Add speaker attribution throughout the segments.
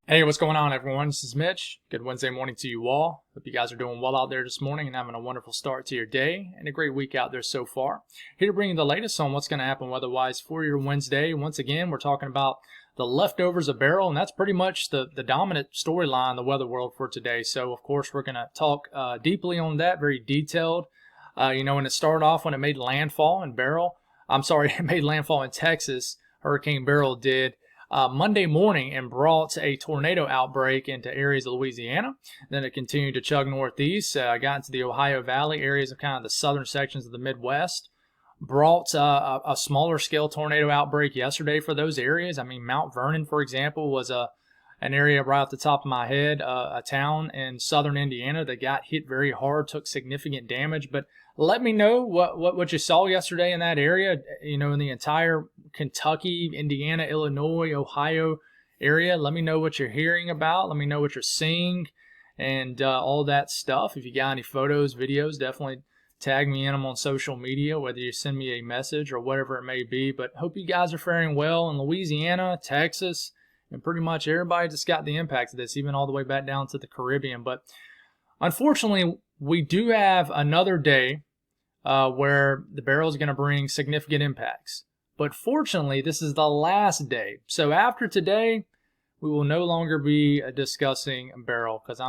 Speaker 1: Hey, what's going on, everyone? This is Mitch. Good Wednesday morning to you all. Hope you guys are doing well out there this morning and having a wonderful start to your day and a great week out there so far. Here to bring you the latest on what's going to happen weather-wise for your Wednesday. Once again, we're talking about the leftovers of Beryl, and that's pretty much the dominant storyline in the weather world for today. So, of course, we're going to talk deeply on that, very detailed. When it started off when it made landfall in Beryl, it made landfall in Texas, Hurricane Beryl did. Monday morning and brought a tornado outbreak into areas of Louisiana. Then it continued to chug northeast, got into the Ohio Valley, areas of kind of the southern sections of the Midwest. Brought a smaller scale tornado outbreak yesterday for those areas. I mean, Mount Vernon, for example, was an area right off the top of my head, a town in southern Indiana that got hit very hard, took significant damage. But let me know what you saw yesterday in that area, in the entire Kentucky, Indiana, Illinois, Ohio area. Let me know what you're hearing about. Let me know what you're seeing and all that stuff. If you got any photos, videos, definitely tag me in them on social media, whether you send me a message or whatever it may be. But hope you guys are faring well in Louisiana, Texas, and pretty much everybody just got the impact of this, even all the way back down to the Caribbean. But unfortunately, we do have another day where the Beryl is going to bring significant impacts. But fortunately, this is the last day. So after today, we will no longer be discussing Beryl, because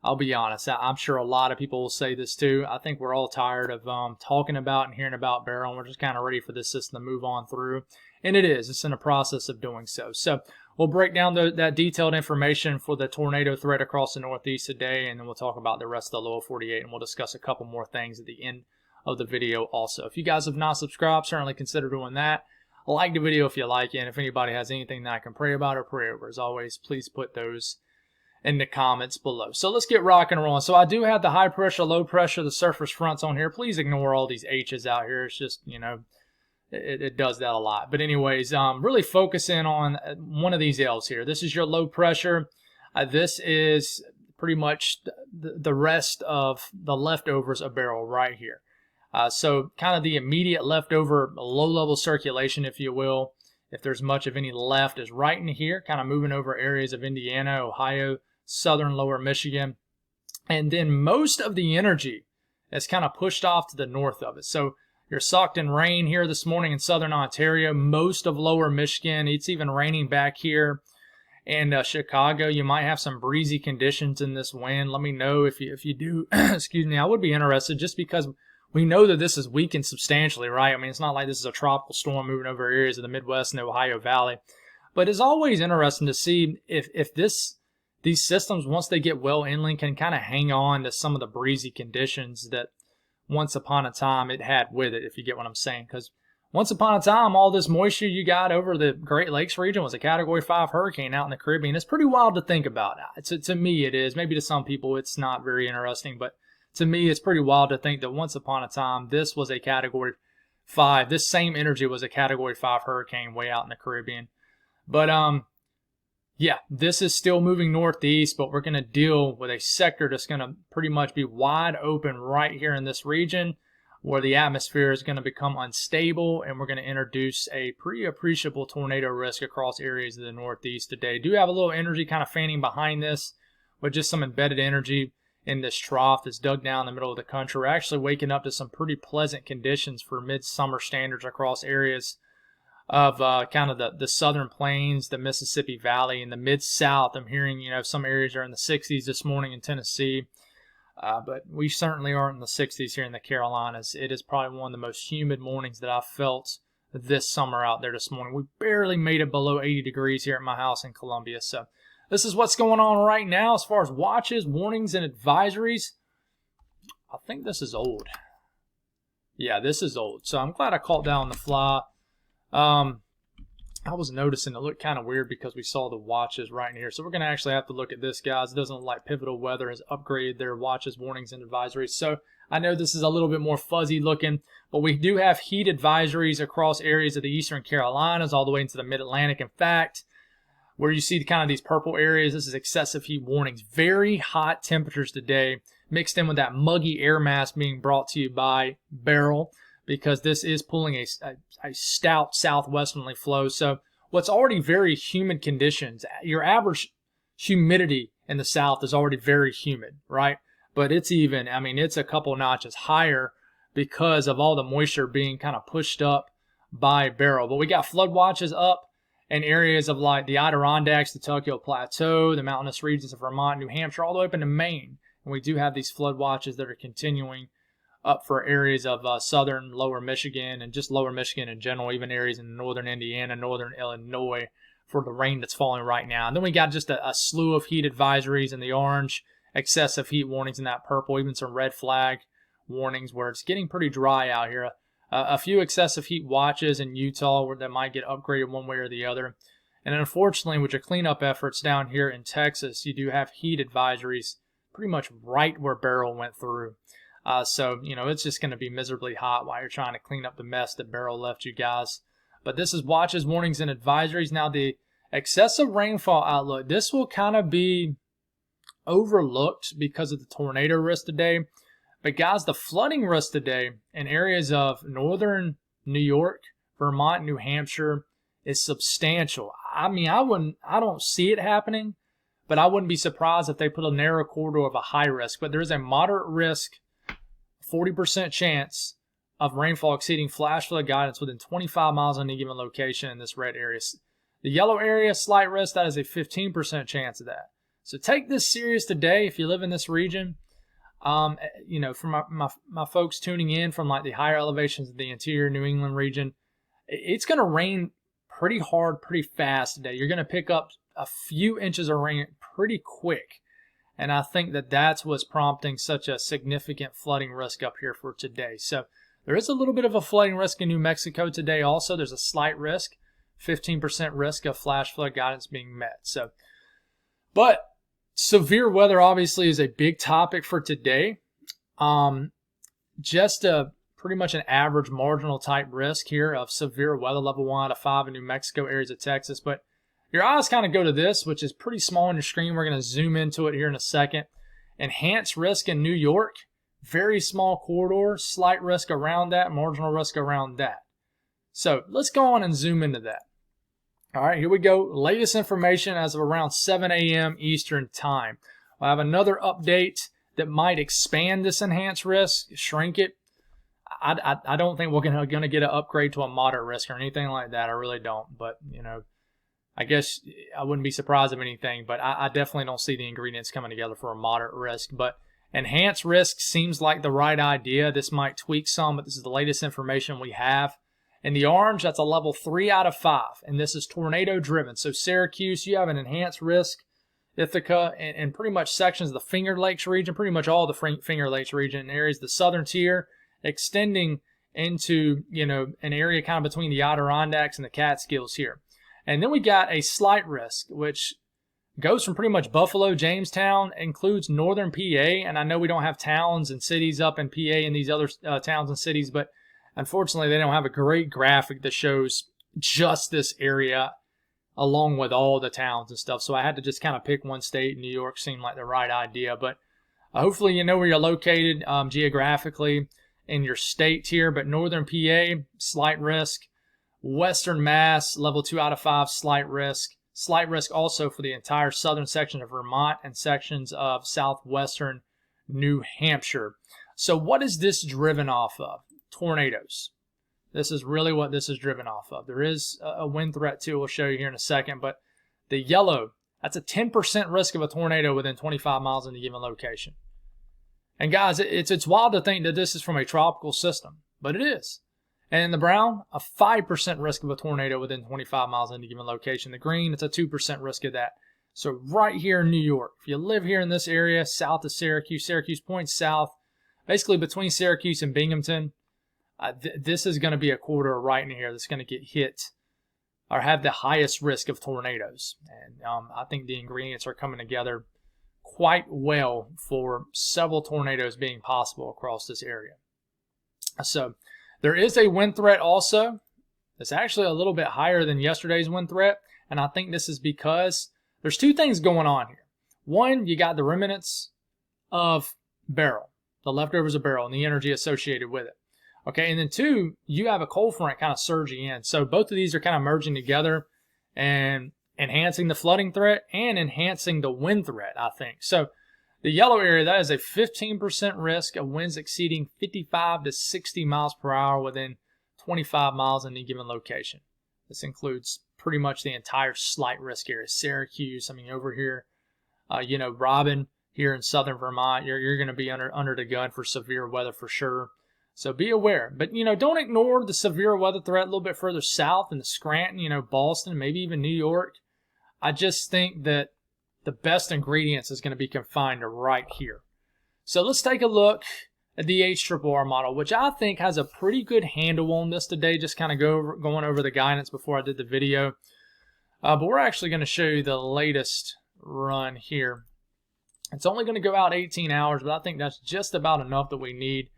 Speaker 1: I'll be honest, I'm sure a lot of people will say this too. I think we're all tired of talking about and hearing about Beryl, and we're just kind of ready for this system to move on through. And it is. It's in the process of doing so. So we'll break down that detailed information for the tornado threat across the Northeast today, and then we'll talk about the rest of the lower 48, and we'll discuss a couple more things at the end of the video also. If you guys have not subscribed, certainly consider doing that. Like the video if you like it, and if anybody has anything that I can pray about or pray over, as always, please put those in the comments below. So let's get rocking and rolling. So I do have the high pressure, low pressure, the surface fronts on here. Please ignore all these H's out here. It's just, it does that a lot. But anyways, really focusing on one of these L's here. This is your low pressure. This is pretty much the rest of the leftovers of Beryl right here. So kind of the immediate leftover low-level circulation, if you will, if there's much of any left, is right in here, kind of moving over areas of Indiana, Ohio, southern lower Michigan. And then most of the energy is kind of pushed off to the north of it. So you're socked in rain here this morning in southern Ontario, most of lower Michigan. It's even raining back here in Chicago. You might have some breezy conditions in this wind. Let me know if you do. Excuse me. I would be interested, just because we know that this is weakened substantially, right? I mean, it's not like this is a tropical storm moving over areas of the Midwest and the Ohio Valley. But it's always interesting to see if these systems, once they get well inland, can kind of hang on to some of the breezy conditions that once upon a time it had with it, if you get what I'm saying. Because once upon a time, all this moisture you got over the Great Lakes region was a Category 5 hurricane out in the Caribbean. It's pretty wild to think about. To me, it is. Maybe to some people, it's not very interesting, but to me, it's pretty wild to think that once upon a time, this was a Category 5. This same energy was a Category 5 hurricane way out in the Caribbean. But, yeah, this is still moving northeast, but we're going to deal with a sector that's going to pretty much be wide open right here in this region, where the atmosphere is going to become unstable, and we're going to introduce a pretty appreciable tornado risk across areas of the northeast today. Do have a little energy kind of fanning behind this, with just some embedded energy in this trough that's dug down in the middle of the country. We're actually waking up to some pretty pleasant conditions for midsummer standards across areas of kind of the southern plains, the Mississippi Valley, and the mid-south. I'm hearing, some areas are in the 60s this morning in Tennessee, but we certainly aren't in the 60s here in the Carolinas. It is probably one of the most humid mornings that I've felt this summer out there this morning. We barely made it below 80 degrees here at my house in Columbia. So this is what's going on right now as far as watches, warnings, and advisories. I think this is old. Yeah, this is old. So I'm glad I caught that on the fly. I was noticing it looked kind of weird because we saw the watches right in here. So we're going to actually have to look at this, guys. It doesn't look like Pivotal Weather has upgraded their watches, warnings, and advisories. So I know this is a little bit more fuzzy looking, but we do have heat advisories across areas of the eastern Carolinas all the way into the mid-Atlantic. In fact, where you see kind of these purple areas, this is excessive heat warnings. Very hot temperatures today, mixed in with that muggy air mass being brought to you by Beryl, because this is pulling a stout southwesterly flow. So what's already very humid conditions, your average humidity in the south is already very humid, right? But it's even, I mean, it's a couple notches higher because of all the moisture being kind of pushed up by Beryl. But we got flood watches up in areas of like the Adirondacks, the Tokyo Plateau, the mountainous regions of Vermont, New Hampshire, all the way up into Maine. And we do have these flood watches that are continuing up for areas of southern, lower Michigan, and just lower Michigan in general, even areas in northern Indiana, northern Illinois for the rain that's falling right now. And then we got just a slew of heat advisories in the orange, excessive heat warnings in that purple, even some red flag warnings where it's getting pretty dry out here. A few excessive heat watches in Utah where that might get upgraded one way or the other. And unfortunately, with your cleanup efforts down here in Texas, you do have heat advisories pretty much right where Beryl went through. So, you know, it's just going to be miserably hot while you're trying to clean up the mess that Beryl left you guys. But this is watches, warnings, and advisories. Now, the excessive rainfall outlook, this will kind of be overlooked because of the tornado risk today. But guys, the flooding risk today in areas of northern New York, Vermont, New Hampshire is substantial. I mean, I don't see it happening, but I wouldn't be surprised if they put a narrow corridor of a high risk. But there is a moderate risk, 40% chance of rainfall exceeding flash flood guidance within 25 miles on any given location in this red area. The yellow area, slight risk, that is a 15% chance of that. So take this serious today if you live in this region. You know, for my folks tuning in from like the higher elevations of the interior New England region, it's going to rain pretty hard, pretty fast today. You're going to pick up a few inches of rain pretty quick. And I think that that's what's prompting such a significant flooding risk up here for today. So there is a little bit of a flooding risk in New Mexico today also. There's a slight risk, 15% risk of flash flood guidance being met. So, but severe weather obviously is a big topic for today. Just pretty much an average marginal type risk here of severe weather, level 1 out of 5 in New Mexico, areas of Texas. But your eyes kind of go to this, which is pretty small on your screen. We're going to zoom into it here in a second. Enhanced risk in New York, very small corridor, slight risk around that, marginal risk around that. So let's go on and zoom into that. All right, here we go. Latest information as of around 7 a.m. Eastern time. We'll have another update that might expand this enhanced risk, shrink it. I don't think we're going to get an upgrade to a moderate risk or anything like that. I really don't. But, you know, I guess I wouldn't be surprised of anything. But I definitely don't see the ingredients coming together for a moderate risk. But enhanced risk seems like the right idea. This might tweak some, but this is the latest information we have. In the orange, that's a level 3 out of 5, and this is tornado driven. So Syracuse, you have an enhanced risk. Ithaca, and pretty much sections of the Finger Lakes region, pretty much all the Finger Lakes region, areas, the southern tier, extending into, you know, an area kind of between the Adirondacks and the Catskills here. And then we got a slight risk, which goes from pretty much Buffalo, Jamestown, includes northern PA, and I know we don't have towns and cities up in PA and these other towns and cities, but unfortunately, they don't have a great graphic that shows just this area along with all the towns and stuff. So I had to just kind of pick one state. New York seemed like the right idea. But hopefully you know where you're located geographically in your state here. But northern PA, slight risk. Western Mass, level 2 out of 5, slight risk. Slight risk also for the entire southern section of Vermont and sections of southwestern New Hampshire. So what is this driven off of? Tornadoes. This is really what this is driven off of. There is a wind threat too, we'll show you here in a second, but the yellow, that's a 10% risk of a tornado within 25 miles in a given location. And guys, it's wild to think that this is from a tropical system, but it is. And the brown, a 5% risk of a tornado within 25 miles in a given location. The green, it's a 2% risk of that. So right here in New York, if you live here in this area, south of Syracuse, Syracuse points south, basically between Syracuse and Binghamton, this is going to be a corridor right in here that's going to get hit or have the highest risk of tornadoes. And I think the ingredients are coming together quite well for several tornadoes being possible across this area. So there is a wind threat also. It's actually a little bit higher than yesterday's wind threat. And I think this is because there's two things going on here. One, you got the remnants of Beryl, the leftovers of Beryl and the energy associated with it. Okay, and then two, you have a cold front kind of surging in. So both of these are kind of merging together, and enhancing the flooding threat and enhancing the wind threat, I think. So the yellow area, that is a 15% risk of winds exceeding 55 to 60 miles per hour within 25 miles in any given location. This includes pretty much the entire slight risk area. Syracuse, I mean, over here, Robin, here in southern Vermont, you're going to be under the gun for severe weather for sure. So be aware. But, don't ignore the severe weather threat a little bit further south in the Scranton, Boston, maybe even New York. I just think that the best ingredients is going to be confined to right here. So let's take a look at the HRRR model, which I think has a pretty good handle on this today, just kind of going over the guidance before I did the video. But we're actually going to show you the latest run here. It's only going to go out 18 hours, but I think that's just about enough that we need.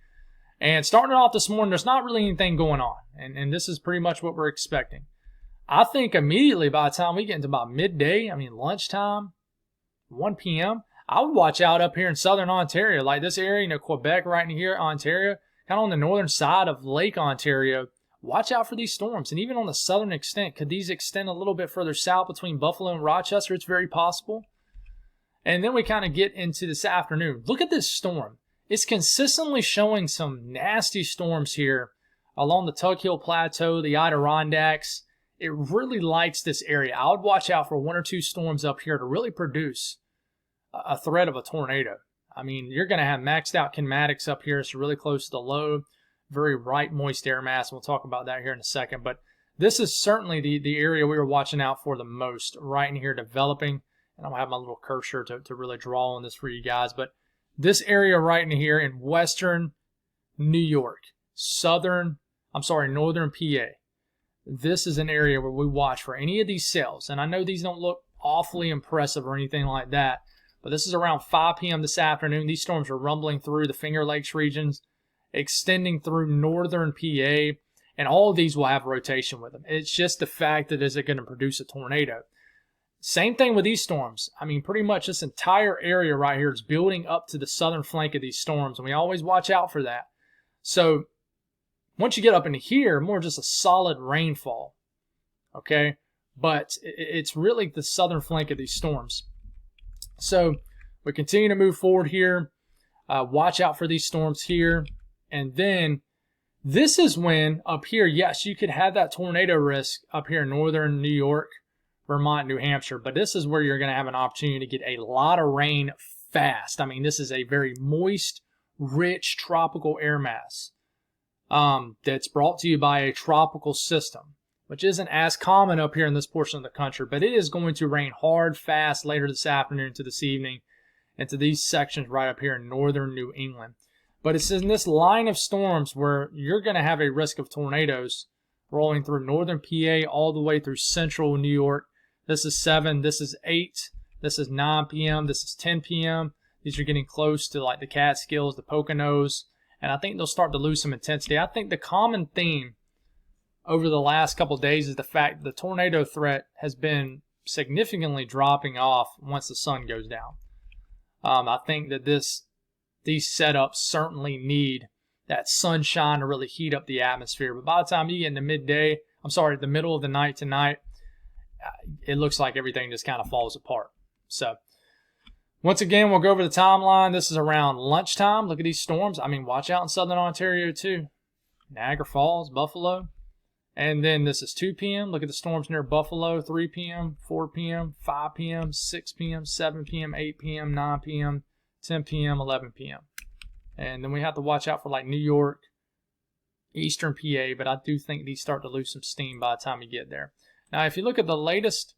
Speaker 1: And starting off this morning, there's not really anything going on. And this is pretty much what we're expecting. I think immediately by the time we get into about midday, lunchtime, 1 p.m., I would watch out up here in southern Ontario, like this area, Quebec right in here, Ontario, kind of on the northern side of Lake Ontario. Watch out for these storms. And even on the southern extent, could these extend a little bit further south between Buffalo and Rochester? It's very possible. And then we kind of get into this afternoon. Look at this storm. It's consistently showing some nasty storms here along the Tug Hill Plateau, the Adirondacks. It really likes this area. I would watch out for 1 or 2 storms up here to really produce a threat of a tornado. You're going to have maxed out kinematics up here. It's really close to the low, very ripe, moist air mass. We'll talk about that here in a second. But this is certainly the area we were watching out for the most, right in here developing. And I'm going to have my little cursor to really draw on this for you guys. But this area right in here in western New York, northern PA. This is an area where we watch for any of these cells. And I know these don't look awfully impressive or anything like that, but this is around 5 p.m. this afternoon. These storms are rumbling through the Finger Lakes regions, extending through northern PA, and all of these will have rotation with them. It's just the fact that is it going to produce a tornado. Same thing with these storms. Pretty much this entire area right here is building up to the southern flank of these storms, and we always watch out for that. So once you get up into here, more just a solid rainfall, okay? But it's really the southern flank of these storms. So we continue to move forward here. Watch out for these storms here. And then this is when up here, yes, you could have that tornado risk up here in northern New York, Vermont, New Hampshire. But this is where you're going to have an opportunity to get a lot of rain fast. This is a very moist, rich tropical air mass that's brought to you by a tropical system, which isn't as common up here in this portion of the country, but it is going to rain hard, fast later this afternoon to this evening into these sections right up here in northern New England. But it's in this line of storms where you're going to have a risk of tornadoes rolling through northern PA all the way through central New York. This is 7, this is 8, this is 9 p.m., this is 10 p.m. These are getting close to like the Catskills, the Poconos, and I think they'll start to lose some intensity. I think the common theme over the last couple of days is the fact that the tornado threat has been significantly dropping off once the sun goes down. I think that these setups certainly need that sunshine to really heat up the atmosphere. But by the time you get into the middle of the night tonight, it looks like everything just kind of falls apart. So once again, we'll go over the timeline. This is around lunchtime. Look at these storms. Watch out in southern Ontario too. Niagara Falls, Buffalo. And then this is 2 p.m. Look at the storms near Buffalo, 3 p.m., 4 p.m., 5 p.m., 6 p.m., 7 p.m., 8 p.m., 9 p.m., 10 p.m., 11 p.m. And then we have to watch out for like New York, eastern PA, but I do think these start to lose some steam by the time you get there. Now, if you look at the latest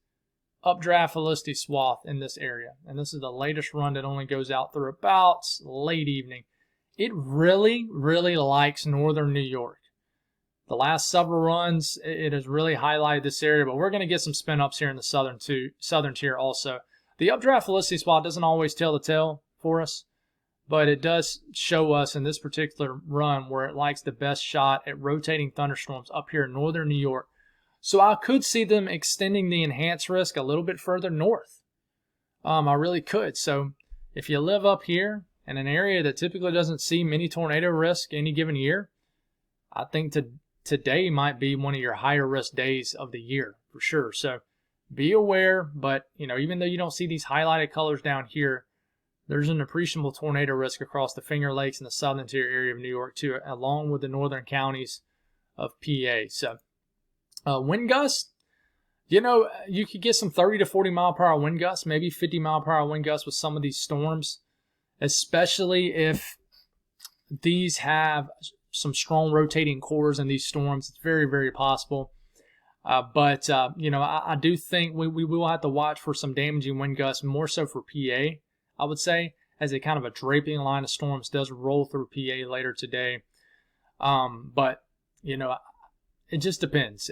Speaker 1: updraft velocity swath in this area, and this is the latest run that only goes out through about late evening, it really, really likes northern New York. The last several runs, it has really highlighted this area, but we're going to get some spin ups here in the southern tier also. The updraft velocity swath doesn't always tell the tale for us, but it does show us in this particular run where it likes the best shot at rotating thunderstorms up here in northern New York. So I could see them extending the enhanced risk a little bit further north. I really could. So if you live up here in an area that typically doesn't see many tornado risk any given year, I think today might be one of your higher risk days of the year for sure. So be aware. But, even though you don't see these highlighted colors down here, there's an appreciable tornado risk across the Finger Lakes and the southern interior area of New York, too, along with the northern counties of PA. So, wind gusts, you could get some 30 to 40 mile per hour wind gusts, maybe 50 mile per hour wind gusts with some of these storms, especially if these have some strong rotating cores in these storms. It's very, very possible. But I do think we will have to watch for some damaging wind gusts, more so for PA, I would say, as a kind of a draping line of storms does roll through PA later today. But, it just depends.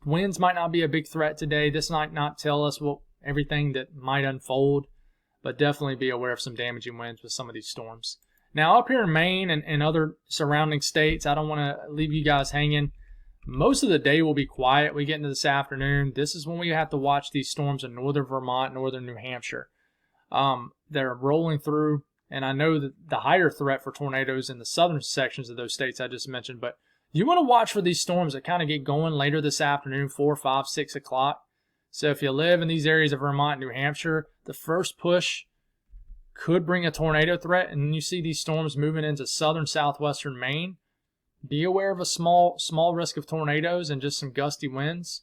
Speaker 1: Winds might not be a big threat today. This might not tell us everything that might unfold, but definitely be aware of some damaging winds with some of these storms. Now, up here in Maine and other surrounding states, I don't want to leave you guys hanging. Most of the day will be quiet. We get into this afternoon. This is when we have to watch these storms in northern Vermont, northern New Hampshire. They're rolling through, and I know that the higher threat for tornadoes in the southern sections of those states I just mentioned, but you want to watch for these storms that kind of get going later this afternoon, 4, 5, 6 o'clock. So if you live in these areas of Vermont, New Hampshire, the first push could bring a tornado threat, and then you see these storms moving into southern southwestern Maine. Be aware of a small risk of tornadoes and just some gusty winds.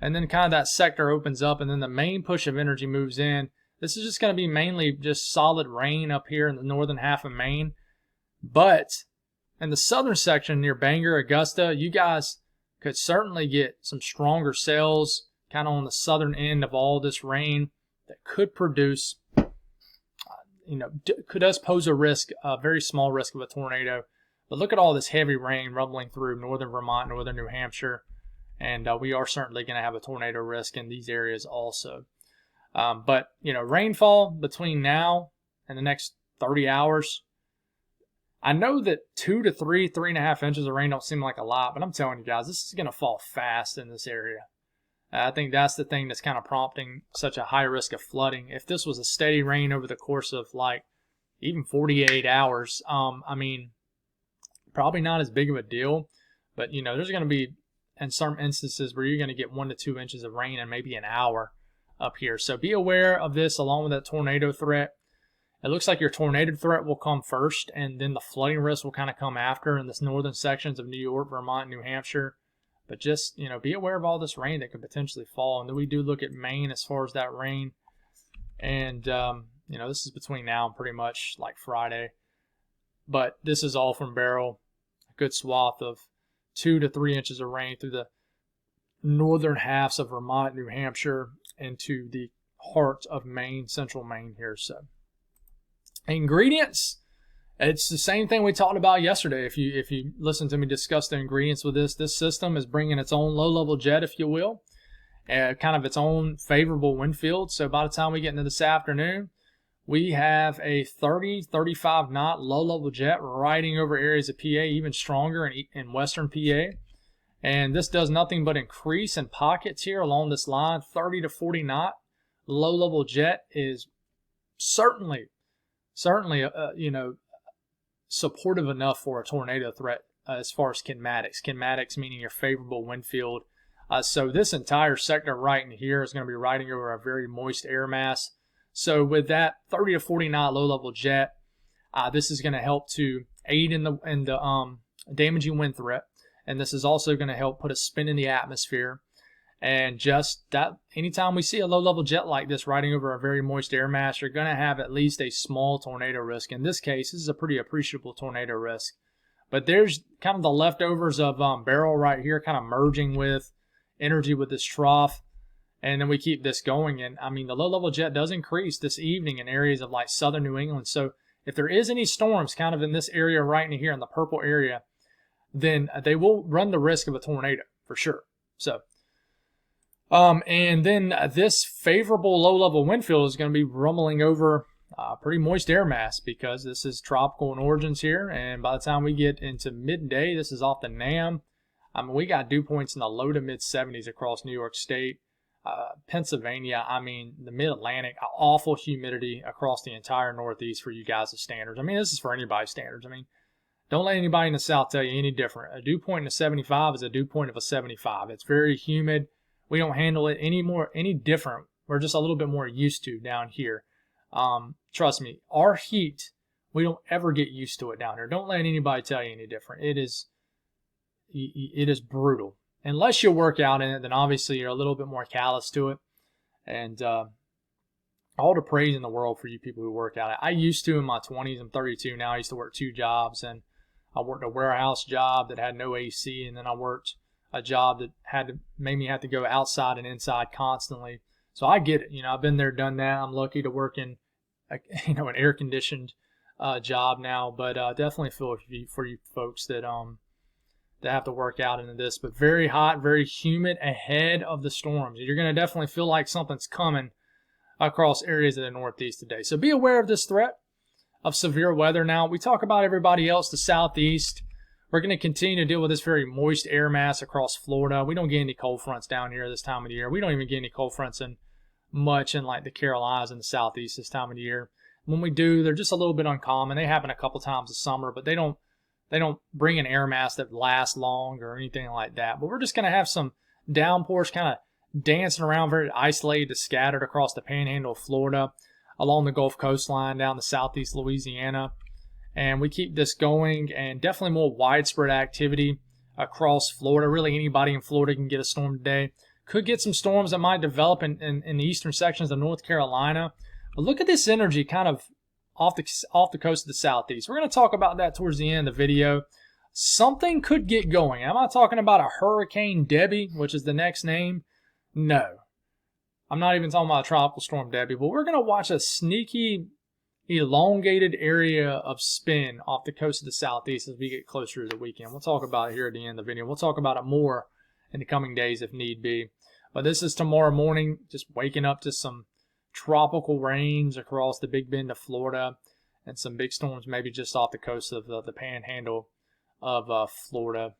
Speaker 1: And then kind of that sector opens up, and then the main push of energy moves in. This is just going to be mainly just solid rain up here in the northern half of Maine. But in the southern section near Bangor, Augusta, you guys could certainly get some stronger cells kind of on the southern end of all this rain that could produce, could us pose a risk, a very small risk of a tornado. But look at all this heavy rain rumbling through northern Vermont, northern New Hampshire, and we are certainly going to have a tornado risk in these areas also. But, rainfall between now and the next 30 hours, I know that 2 to 3.5 inches of rain don't seem like a lot, but I'm telling you guys, this is going to fall fast in this area. I think that's the thing that's kind of prompting such a high risk of flooding. If this was a steady rain over the course of even 48 hours, probably not as big of a deal. But, there's going to be, in some instances, where you're going to get 1 to 2 inches of rain in maybe an hour up here. So be aware of this along with that tornado threat. It looks like your tornado threat will come first, and then the flooding risk will kind of come after in this northern sections of New York, Vermont, New Hampshire. But just, be aware of all this rain that could potentially fall. And then we do look at Maine as far as that rain. And, this is between now and pretty much like Friday. But this is all from Beryl. A good swath of 2 to 3 inches of rain through the northern halves of Vermont, New Hampshire, into the heart of Maine, central Maine here. So, ingredients, it's the same thing we talked about yesterday. If you listen to me discuss the ingredients with this system is bringing its own low-level jet, if you will, kind of its own favorable wind field. So by the time we get into this afternoon, we have a 30-35 knot low-level jet riding over areas of PA, even stronger in western PA. And this does nothing but increase in pockets here along this line. 30 to 40 knot low-level jet is certainly, supportive enough for a tornado threat as far as kinematics. Kinematics meaning your favorable wind field. So this entire sector right in here is going to be riding over a very moist air mass. So with that 30 to 40 knot low-level jet, this is going to help to aid in the damaging wind threat. And this is also going to help put a spin in the atmosphere. And just that, anytime we see a low-level jet like this riding over a very moist air mass, you're going to have at least a small tornado risk. In this case, this is a pretty appreciable tornado risk. But there's kind of the leftovers of Beryl right here, kind of merging with energy with this trough. And then we keep this going. And, the low-level jet does increase this evening in areas of southern New England. So if there is any storms kind of in this area right in here in the purple area, then they will run the risk of a tornado for sure. So, and then this favorable low-level wind field is going to be rumbling over pretty moist air mass because this is tropical in origins here. And by the time we get into midday, this is off the NAM. We got dew points in the low to mid 70s across New York State, Pennsylvania. The mid-Atlantic, awful humidity across the entire Northeast for you guys' standards. This is for anybody's standards. Don't let anybody in the South tell you any different. A dew point in a 75 is a dew point of a 75. It's very humid. We don't handle it any different. We're just a little bit more used to down here. Trust me, our heat, we don't ever get used to it down here. Don't let anybody tell you any different. It is brutal. Unless you work out in it, then obviously you're a little bit more callous to it. And all the praise in the world for you people who work out. I used to in my 20s. I'm 32 now. I used to work 2 jobs, and I worked a warehouse job that had no AC, and then I worked a job that made me have to go outside and inside constantly. So I get it. I've been there, done that. I'm lucky to work in, an air-conditioned job now, but definitely feel for you folks that have to work out into this. But very hot, very humid ahead of the storms. You're going to definitely feel like something's coming across areas of the Northeast today. So be aware of this threat of severe weather. Now, we talk about everybody else, the Southeast. We're going to continue to deal with this very moist air mass across Florida. We don't get any cold fronts down here this time of the year. We don't even get any cold fronts much in like the Carolinas and the Southeast this time of the year. When we do, they're just a little bit uncommon. They happen a couple times this summer, but they don't bring an air mass that lasts long or anything like that. But we're just going to have some downpours kind of dancing around, very isolated to scattered across the panhandle of Florida, along the Gulf coastline, down to southeast Louisiana. And we keep this going, and definitely more widespread activity across Florida. Really anybody in Florida can get a storm today. Could get some storms that might develop in the eastern sections of North Carolina. But look at this energy kind of off the coast of the Southeast. We're going to talk about that towards the end of the video. Something could get going. I'm not talking about a Hurricane Debbie, which is the next name. No. I'm not even talking about a Tropical Storm Debbie, but we're going to watch a sneaky, elongated area of spin off the coast of the Southeast as we get closer to the weekend. We'll talk about it here at the end of the video. We'll talk about it more in the coming days if need be. But this is tomorrow morning, just waking up to some tropical rains across the Big Bend of Florida and some big storms maybe just off the coast of the panhandle of Florida.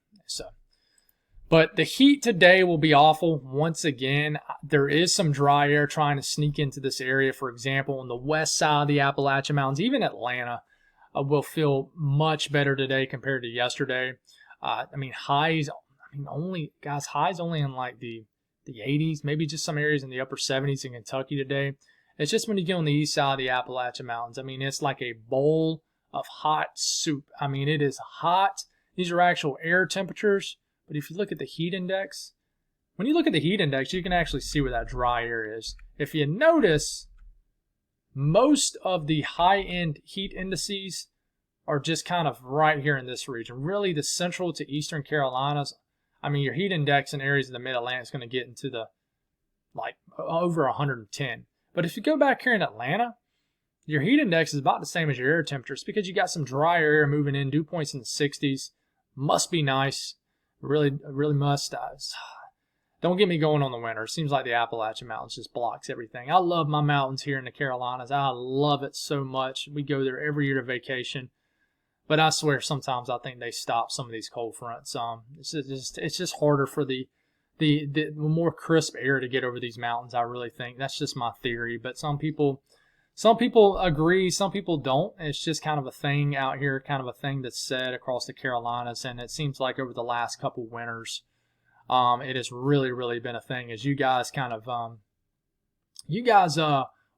Speaker 1: But the heat today will be awful once again. There is some dry air trying to sneak into this area. For example, on the west side of the Appalachian Mountains, even Atlanta will feel much better today compared to yesterday. Highs only in like the 80s, maybe just some areas in the upper 70s in Kentucky today. It's just when you get on the east side of the Appalachian Mountains. It's like a bowl of hot soup. It is hot. These are actual air temperatures. But if you look at the heat index, when you look at the heat index, you can actually see where that dry air is. If you notice, most of the high-end heat indices are just kind of right here in this region. Really, the central to eastern Carolinas, your heat index in areas of the mid-Atlantic is going to get into the, over 110. But if you go back here in Atlanta, your heat index is about the same as your air temperatures because you got some dry air moving in, dew points in the 60s. Must be nice. Really must. Don't get me going on the winter. It seems like the Appalachian Mountains just blocks everything. I love my mountains here in the Carolinas. I love it so much. We go there every year to vacation. But I swear sometimes I think they stop some of these cold fronts. It's just harder for the more crisp air to get over these mountains, I really think. That's just my theory. But some people agree, some people don't. It's just kind of a thing out here, kind of a thing that's said across the Carolinas. And it seems like over the last couple winters, it has really, really been a thing. As you guys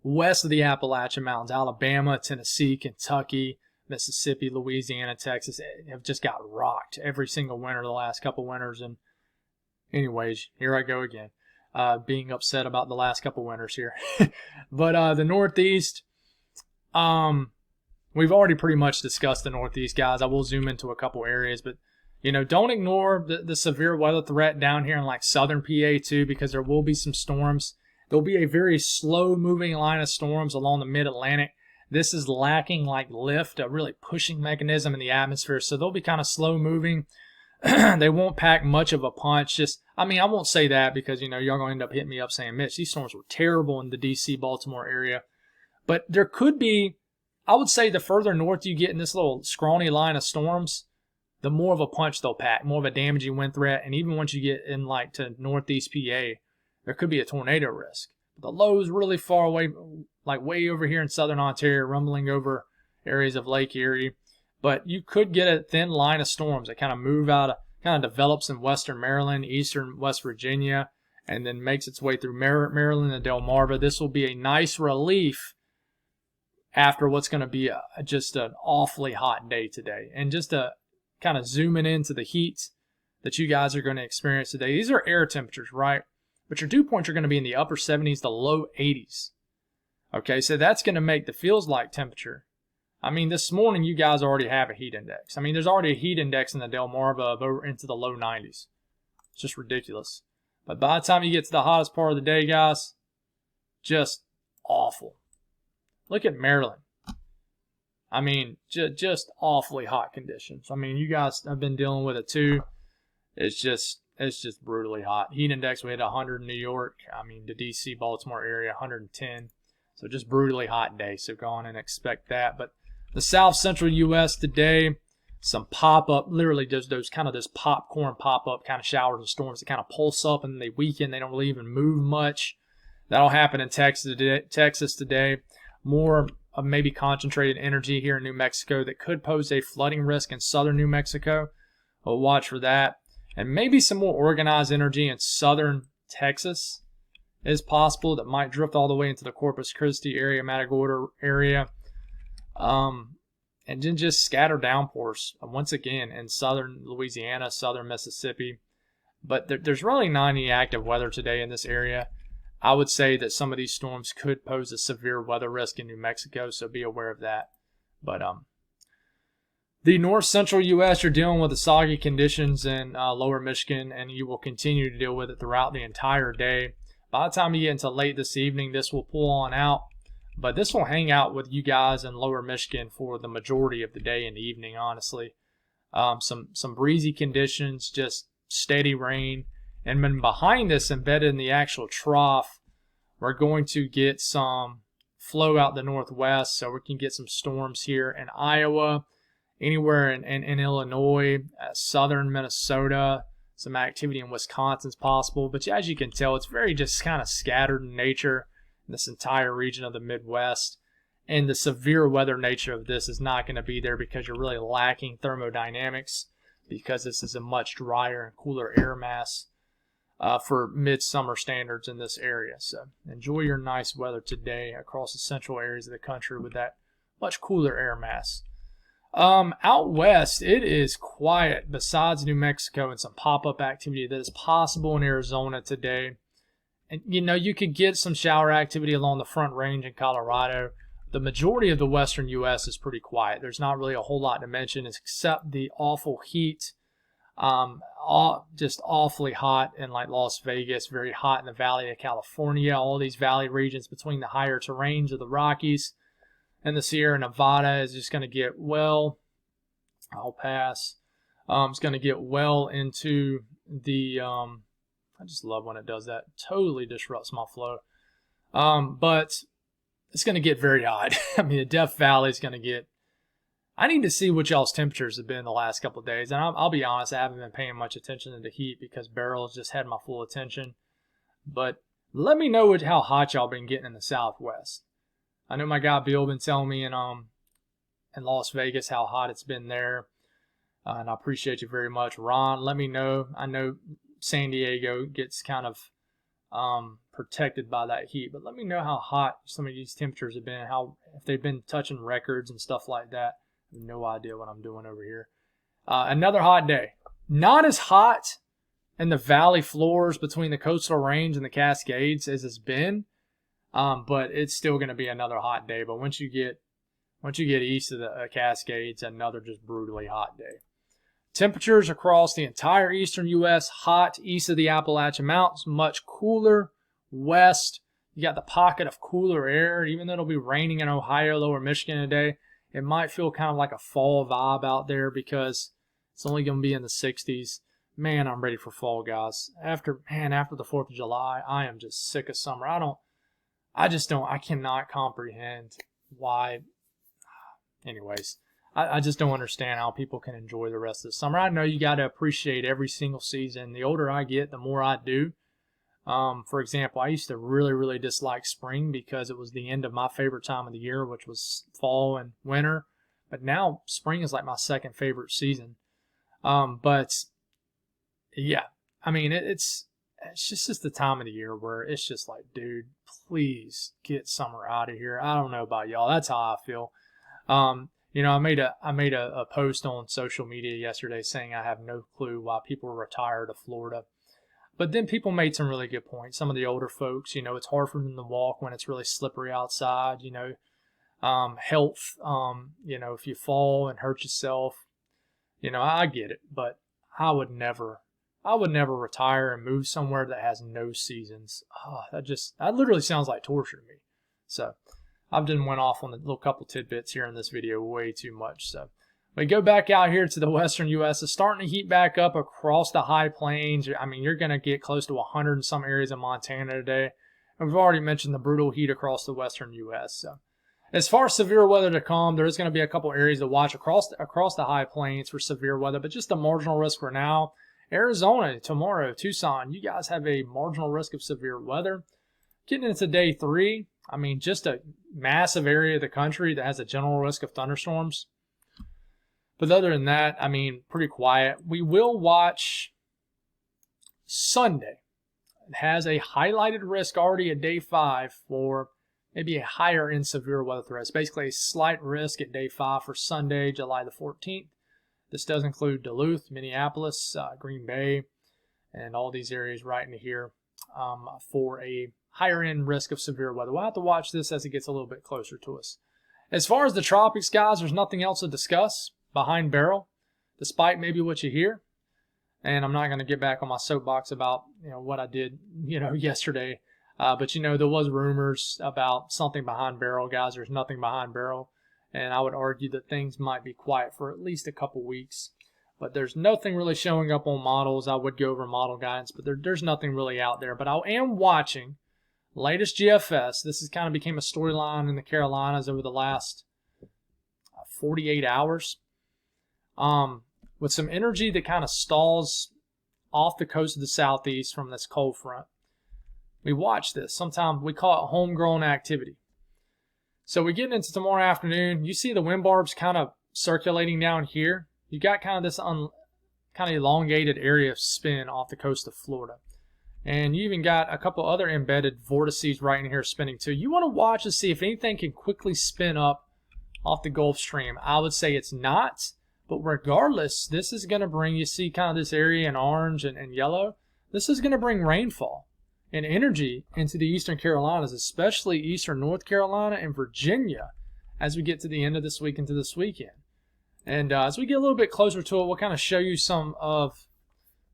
Speaker 1: west of the Appalachian Mountains, Alabama, Tennessee, Kentucky, Mississippi, Louisiana, Texas, have just got rocked every single winter the last couple winters. And anyways, here I go again, being upset about the last couple winters here. But the Northeast, we've already pretty much discussed the Northeast, guys. I will zoom into a couple areas, but don't ignore the severe weather threat down here in like southern PA too, because there will be some storms. There'll be a very slow moving line of storms along the mid-Atlantic. This is lacking like lift, a really pushing mechanism in the atmosphere. So they'll be kind of slow moving. They won't pack much of a punch. I won't say that because, y'all going to end up hitting me up saying, Mitch, these storms were terrible in the D.C., Baltimore area. But there could be, I would say the further north you get in this little scrawny line of storms, the more of a punch they'll pack, more of a damaging wind threat. And even once you get in like to northeast PA, there could be a tornado risk. The low is really far away, like way over here in southern Ontario, rumbling over areas of Lake Erie. But you could get a thin line of storms that kind of move out, kind of develops in western Maryland, eastern West Virginia, and then makes its way through Maryland and Delmarva. This will be a nice relief after what's going to be just an awfully hot day today. And just to kind of zooming into the heat that you guys are going to experience today. These are air temperatures, right? But your dew points are going to be in the upper 70s to low 80s. Okay, so that's going to make the feels like temperature. I mean, this morning you guys already have a heat index. I mean, there's already a heat index in the Delmarva of over into the low 90s. It's just ridiculous. But by the time you get to the hottest part of the day, guys, just awful. Look at Maryland. I mean, just awfully hot conditions. I mean, you guys have been dealing with it too. It's just brutally hot. Heat index, we had 100 in New York. I mean, the D.C., Baltimore area, 110. So just brutally hot day. So go on and expect that. But the South Central U.S. today, some pop-up, literally just those kind of this popcorn pop-up kind of showers and storms that kind of pulse up and they weaken. They don't really even move much. That'll happen in Texas today. More of maybe concentrated energy here in New Mexico that could pose a flooding risk in southern New Mexico. We'll watch for that. And maybe some more organized energy in southern Texas is possible that might drift all the way into the Corpus Christi area, Matagorda area. And then just scattered downpours once again in southern Louisiana, southern Mississippi. But there's really not any active weather today in this area. I would say that some of these storms could pose a severe weather risk in New Mexico, so be aware of that. But the north central U.S., you're dealing with the soggy conditions in lower Michigan, and you will continue to deal with it throughout the entire day. By the time you get into late this evening, this will pull on out, but this will hang out with you guys in lower Michigan for the majority of the day and evening, honestly. Some breezy conditions, just steady rain. And then behind this, embedded in the actual trough, we're going to get some flow out the northwest, so we can get some storms here in Iowa, anywhere in Illinois, southern Minnesota. Some activity in Wisconsin is possible, but as you can tell, it's very just kind of scattered in nature in this entire region of the Midwest. And the severe weather nature of this is not going to be there because you're really lacking thermodynamics, because this is a much drier and cooler air mass for midsummer standards in this area. So enjoy your nice weather today across the central areas of the country with that much cooler air mass. Out west, it is quiet besides New Mexico and some pop-up activity that is possible in Arizona today. And, you know, you could get some shower activity along the Front Range in Colorado. The majority of the western U.S. is pretty quiet. There's not really a whole lot to mention except the awful heat. Just awfully hot in like Las Vegas, very hot in the Valley of California, all these valley regions between the higher terrains of the Rockies. And the Sierra Nevada is just going to get well, I'll pass. It's going to get well into the, I just love when it does that. Totally disrupts my flow. But it's going to get very hot. I mean, the Death Valley is going to get, I need to see what y'all's temperatures have been the last couple of days. And I'll be honest, I haven't been paying much attention to the heat because Beryl has just had my full attention. But let me know how hot y'all been getting in the Southwest. I know my guy Bill been telling me in Las Vegas how hot it's been there, and I appreciate you very much. Ron, let me know. I know San Diego gets kind of protected by that heat, but let me know how hot some of these temperatures have been, if they've been touching records and stuff like that. I have no idea what I'm doing over here. Another hot day. Not as hot in the valley floors between the coastal range and the Cascades as it's been. But it's still going to be another hot day. But once you get east of the Cascades, another just brutally hot day. Temperatures across the entire eastern U.S. hot east of the Appalachian Mountains, much cooler west. You got the pocket of cooler air. Even though it'll be raining in Ohio, lower Michigan today, it might feel kind of like a fall vibe out there because it's only going to be in the 60s. Man, I'm ready for fall, guys. After the 4th of July, I am just sick of summer. I cannot comprehend why. Anyways, I just don't understand how people can enjoy the rest of the summer. I know you got to appreciate every single season. The older I get, the more I do. For example, I used to really, really dislike spring because it was the end of my favorite time of the year, which was fall and winter. But now spring is like my second favorite season. But yeah, I mean, it's it's just the time of the year where it's just like, dude, please get summer out of here. I don't know about y'all. That's how I feel. I made a post on social media yesterday saying I have no clue why people retire to Florida. But then people made some really good points. Some of the older folks, it's hard for them to walk when it's really slippery outside, health, if you fall and hurt yourself, I get it, but I would never retire and move somewhere that has no seasons. That literally sounds like torture to me. So I've just went off on a little couple tidbits here in this video way too much. So we go back out here to the western U.S. It's starting to heat back up across the high plains. I mean, you're going to get close to 100 in some areas of Montana today. And we've already mentioned the brutal heat across the western U.S. So as far as severe weather to come, there is going to be a couple areas to watch across the high plains for severe weather, but just a marginal risk for now. Arizona, tomorrow, Tucson, you guys have a marginal risk of severe weather. Getting into day 3, I mean, just a massive area of the country that has a general risk of thunderstorms. But other than that, I mean, pretty quiet. We will watch Sunday. It has a highlighted risk already at day 5 for maybe a higher in severe weather threats. Basically, a slight risk at day 5 for Sunday, July the 14th. This does include Duluth, Minneapolis, Green Bay, and all these areas right into here for a higher end risk of severe weather. We'll have to watch this as it gets a little bit closer to us. As far as the tropics, guys, there's nothing else to discuss behind Beryl, despite maybe what you hear. And I'm not going to get back on my soapbox about what I did yesterday. But there was rumors about something behind Beryl, guys. There's nothing behind Beryl. And I would argue that things might be quiet for at least a couple weeks. But there's nothing really showing up on models. I would go over model guidance, but there's nothing really out there. But I am watching latest GFS. This has kind of became a storyline in the Carolinas over the last 48 hours. With some energy that kind of stalls off the coast of the southeast from this cold front. We watch this. Sometimes we call it homegrown activity. So we get into tomorrow afternoon. You see the wind barbs kind of circulating down here. You got kind of this kind of elongated area of spin off the coast of Florida. And you even got a couple other embedded vortices right in here spinning too. You want to watch and see if anything can quickly spin up off the Gulf Stream. I would say it's not. But regardless, this is going to bring, you see kind of this area in orange and yellow. This is going to bring rainfall and energy into the eastern Carolinas, especially eastern North Carolina and Virginia as we get to the end of this week into this weekend. And as we get a little bit closer to it, we'll kind of show you some of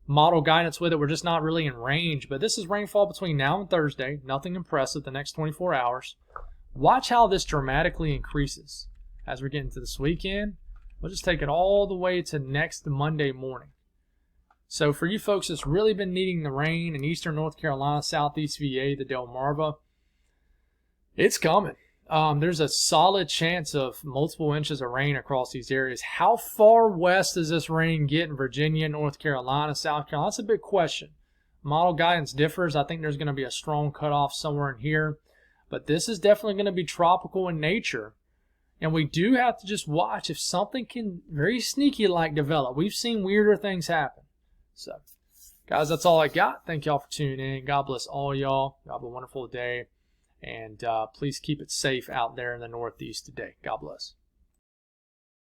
Speaker 1: model guidance with it. We're just not really in range, but this is rainfall between now and Thursday. Nothing impressive the next 24 hours. Watch how this dramatically increases as we get into this weekend. We'll just take it all the way to next Monday morning. So for you folks that's really been needing the rain in eastern North Carolina, southeast VA, the Delmarva, it's coming. There's a solid chance of multiple inches of rain across these areas. How far west does this rain get in Virginia, North Carolina, South Carolina? That's a big question. Model guidance differs. I think there's going to be a strong cutoff somewhere in here. But this is definitely going to be tropical in nature. And we do have to just watch if something can very sneaky like develop. We've seen weirder things happen. So, guys, that's all I got. Thank y'all for tuning in. God bless all y'all. Y'all have a wonderful day. And please keep it safe out there in the Northeast today. God bless.